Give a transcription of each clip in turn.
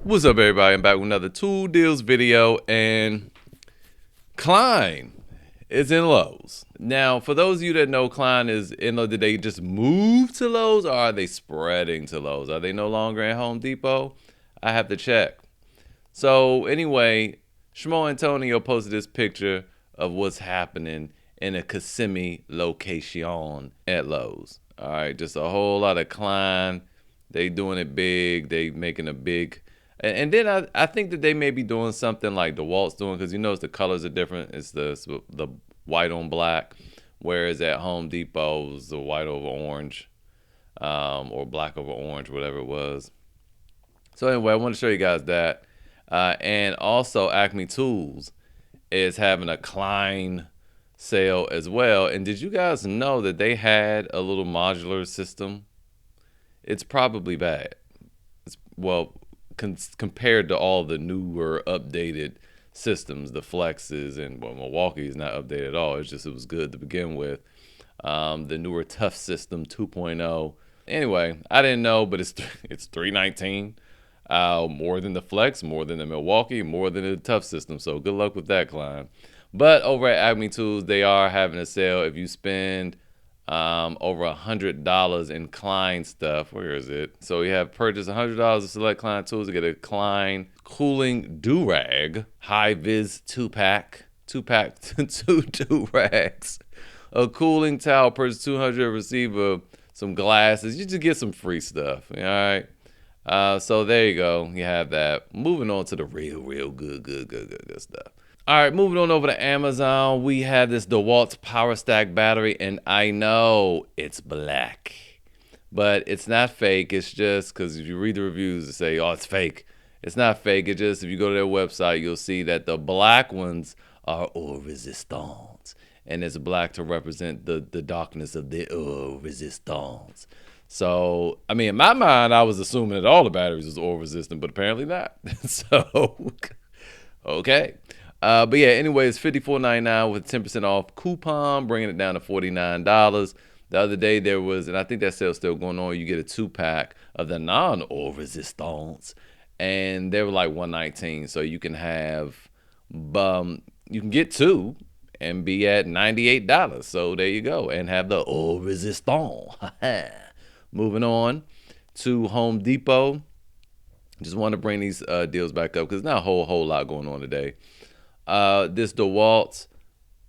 What's up, everybody? I'm back with another tool deals video, and Klein is in Lowe's. Now, for those of you that know, Klein is in Lowe's. Did they just move to Lowe's, or are they spreading to Lowe's? Are they no longer at Home Depot? I have to check. So anyway, Shmo Antonio posted this picture of what's happening in a Kissimmee location at Lowe's. All right, just a whole lot of Klein. They doing it big. They making a big. And then I think that they may be doing something like dewalt's doing, because you notice the colors are different. It's the white on black, whereas at Home Depot it's the white over orange, or black over orange, whatever it was. So anyway, I want to show you guys that. And also Acme Tools is having a Klein sale as well. And did you guys know that they had a little modular system? It's probably bad. Well, compared to all the newer updated systems, the Flexes, and well, Milwaukee is not updated at all. It's just it was good to begin with. The newer Tough System 2.0. Anyway, I didn't know, but it's $319. More than the Flex, more than the Milwaukee, more than the Tough System. So good luck with that, Klein. But over at Acme Tools, they are having a sale. If you spend over $100 in Klein stuff, where is it? So you have purchased $100 of select Klein tools to get a Klein cooling do-rag, high-vis two-pack, two do-rags, a cooling towel, purchase 200, receive some glasses. You just get some free stuff, all right? So there you go. You have that. Moving on to the real good stuff. All right, moving on over to Amazon. We have this DeWalt Power Stack battery, and I know it's black, but it's not fake. It's just because if you read the reviews, they say, oh, it's fake. It's not fake. It just, if you go to their website, you'll see that the black ones are eau resistance, and it's black to represent the darkness of the eau resistance. So, I mean, in my mind, I was assuming that all the batteries was oil resistant, but apparently not. So, okay. But yeah, anyway, it's $54.99 with 10% off coupon, bringing it down to $49. The other day there was, and I think that sale's still going on, you get a 2-pack of the non-oil resistance, and they were like $119. So you can have, you can get two and be at $98. So there you go, and have the oil resistance. Moving on to Home Depot. Just want to bring these deals back up because not a whole lot going on today. This DeWalt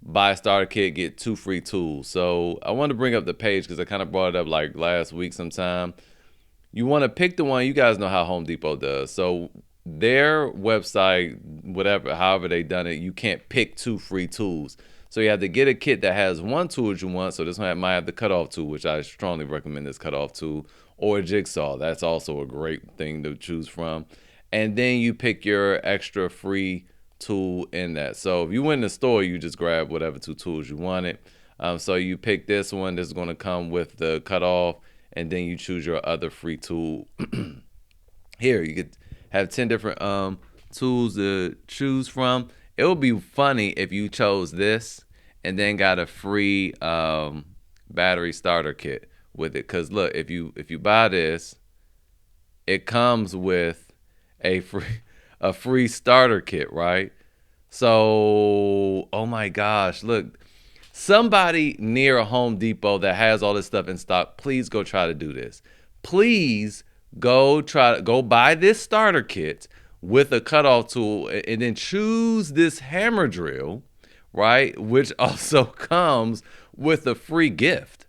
buy a starter kit, get 2 free tools. So I want to bring up the page because I kind of brought it up like last week sometime. You want to pick the one. You guys know how Home Depot does. So their website, whatever, however they done it, you can't pick 2 free tools. So you have to get a kit that has 1 tool that you want. So this one might have the cutoff tool, which I strongly recommend this cutoff tool, or a jigsaw. That's also a great thing to choose from. And then you pick your extra free tool in that. So if you went in the store, you just grab whatever 2 tools you wanted. So you pick this one that's going to come with the cutoff, and then you choose your other free tool. Here you could have 10 different tools to choose from. It would be funny if you chose this and then got a free battery starter kit with it. Because look, if you buy this, it comes with a free starter kit, right? So, oh my gosh, look, somebody near a Home Depot that has all this stuff in stock, please go try to do this. Please go buy this starter kit with a cutoff tool, and then choose this hammer drill, right? Which also comes with a free gift.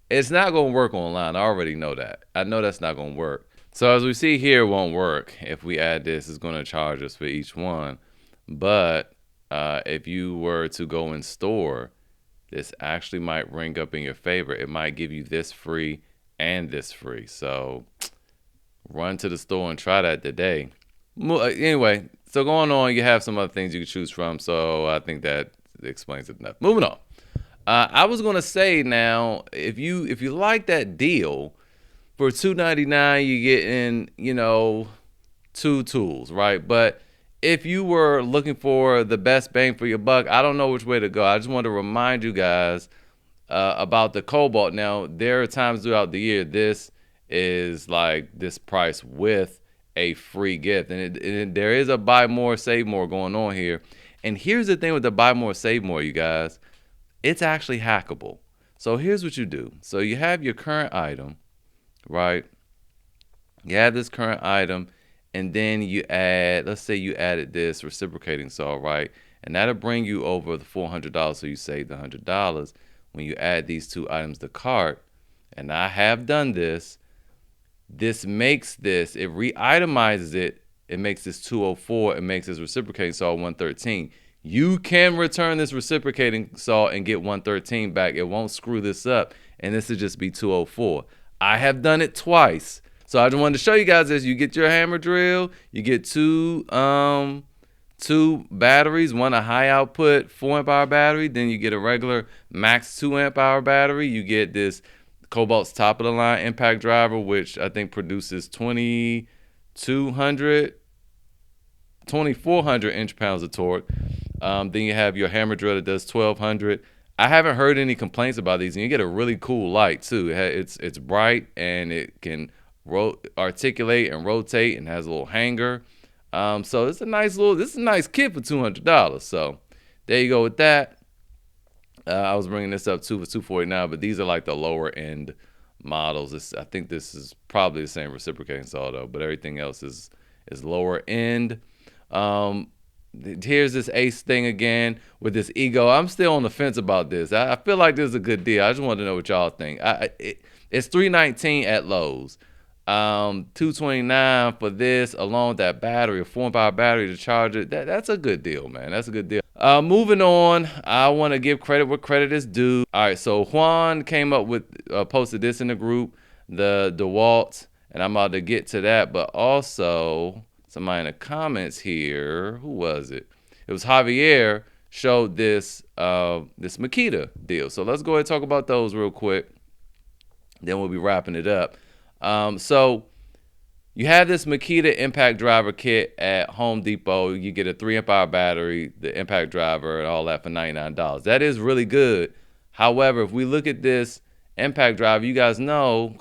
It's not going to work online. I already know that. I know that's not going to work. So as we see here, it won't work. If we add this, it's going to charge us for each one. But if you were to go in store, this actually might ring up in your favor. It might give you this free and this free. So run to the store and try that today. Anyway, so going on, you have some other things you can choose from. So I think that explains it enough. Moving on. I was going to say now, if you like that deal, for $2.99, you get in, 2 tools, right? But if you were looking for the best bang for your buck, I don't know which way to go. I just want to remind you guys about the Cobalt. Now, there are times throughout the year, this is like this price with a free gift. And there is a buy more, save more going on here. And here's the thing with the buy more, save more, you guys. It's actually hackable. So here's what you do. So you have your current item, right? You have this current item, and then you add, let's say you added this reciprocating saw, right? And that'll bring you over the $400, so you save the $100 when you add these two items to cart. And I have done this. This makes this, it re-itemizes it. It makes this 204. It makes this reciprocating saw 113. You can return this reciprocating saw and get 113 back. It won't screw this up, and this will just be 204. I have done it twice. So I just wanted to show you guys this. You get your hammer drill. You get two batteries, one a high output 4 amp hour battery. Then you get a regular max 2 amp hour battery. You get this Cobalt's top of the line impact driver, which I think produces 2,400 inch-pounds of torque. Then you have your hammer drill that does 1,200. I haven't heard any complaints about these, and you get a really cool light too. It's bright, and it can articulate and rotate, and has a little hanger. So it's a nice kit for $200. So there you go with that. I was bringing this up too for $249, but these are like the lower end models. I think this is probably the same reciprocating saw though, but everything else is lower end. Here's this Ace thing again with this Ego. I'm still on the fence about this. I feel like this is a good deal. I just wanted to know what y'all think. It's $319 at Lowe's. $229 for this, along with that battery, a 4 amp hour battery to charge it. That's a good deal, man. That's a good deal. Moving on, I want to give credit where credit is due. All right, so Juan came up with, posted this in the group, the dewalt, and I'm about to get to that, but also somebody in the comments here, who was it? It was Javier, showed this Makita deal. So let's go ahead and talk about those real quick. Then we'll be wrapping it up. So you have this Makita impact driver kit at Home Depot. You get a 3 amp hour battery, the impact driver, and all that for $99. That is really good. However, if we look at this impact driver, you guys know,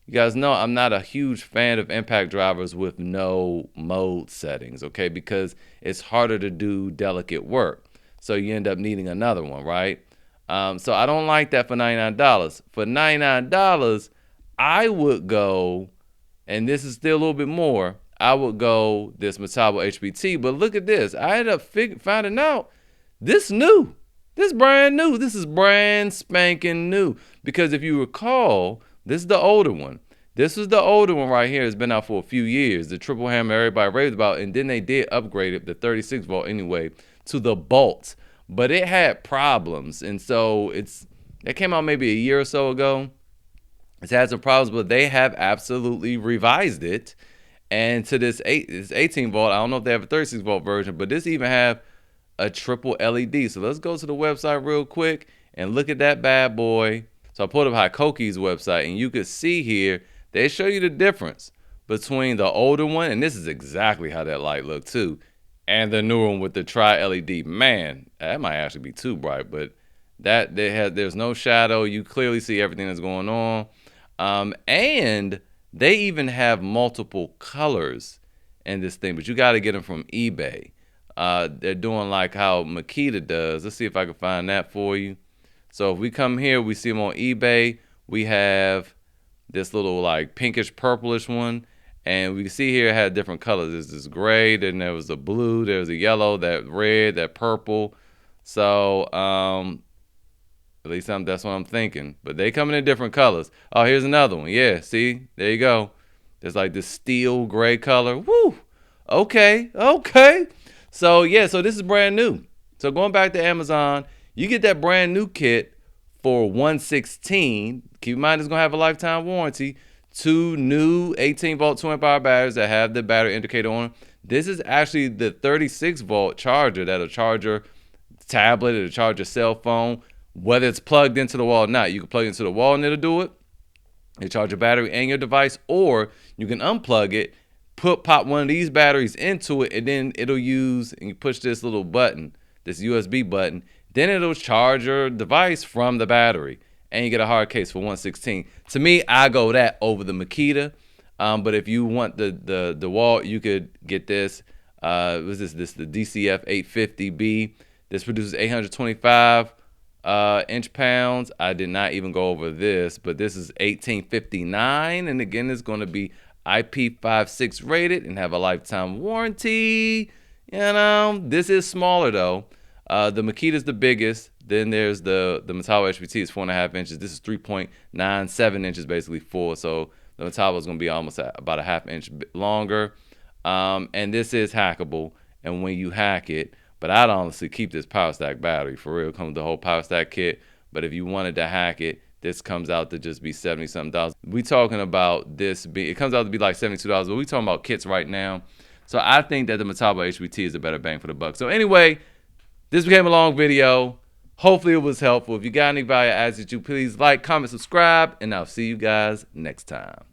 you guys know I'm not a huge fan of impact drivers with no mode settings, okay? Because it's harder to do delicate work. So you end up needing another one, right? So I don't like that for $99. For $99, I would go, and this is still a little bit more, I would go this Metabo HPT. But look at this. I ended up finding out this new. This brand new. This is brand spanking new. Because if you recall, this is the older one. This is the older one right here. It's been out for a few years. The triple hammer everybody raved about. And then they did upgrade it, the 36 volt anyway, to the Bolt. But it had problems. And so it came out maybe a year or so ago. It's had some problems, but they have absolutely revised it. And to this 18 volt, I don't know if they have a 36 volt version, but this even have a triple LED. So let's go to the website real quick and look at that bad boy. So I pulled up Hikoki's website, and you could see here, they show you the difference between the older one, and this is exactly how that light looked too, and the newer one with the tri-LED. Man, that might actually be too bright, but there's no shadow. You clearly see everything that's going on. And they even have multiple colors in this thing, but you got to get them from eBay. They're doing like how Makita does. Let's see if I can find that for you. So if we come here, we see them on eBay. We have this little like pinkish purplish one, and we can see here it had different colors. There's this gray, then there was a blue, there's a yellow, that red, that purple. So at least that's what I'm thinking. But they come in different colors. Oh, here's another one. Yeah, see? There you go. There's like this steel gray color. Woo! Okay. So, yeah, so this is brand new. So going back to Amazon, you get that brand new kit for $116. Keep in mind it's going to have a lifetime warranty. 2 new 18 volt 2 amp hour batteries that have the battery indicator on them. This is actually the 36 volt charger that'll charge your tablet, it'll charge your cell phone. Whether it's plugged into the wall or not, you can plug it into the wall and it'll do it. You charge your battery and your device, or you can unplug it, pop one of these batteries into it, and then it'll use, and you push this little button, this USB button, then it'll charge your device from the battery, and you get a hard case for $116. To me, I go that over the Makita. But if you want the dewalt, you could get this. Was this the DCF 850B? This produces 825 inch pounds. I did not even go over this, but this is 1859, and again, it's going to be IP56 rated and have a lifetime warranty. You know, this is smaller though. The Makita is the biggest. Then there's the Metabo HPT is 4.5 inches. This is 3.97 inches, basically full. So the Metabo is going to be almost about a half inch longer. And this is hackable. And when you hack it, but I'd honestly keep this power stack battery for real. It comes with the whole power stack kit. But if you wanted to hack it, this comes out to just be $70-something. We talking about this it comes out to be like $72, but we talking about kits right now. So I think that the Metabo HPT is a better bang for the buck. So anyway, this became a long video. Hopefully it was helpful. If you got any value, I ask that you please like, comment, subscribe, and I'll see you guys next time.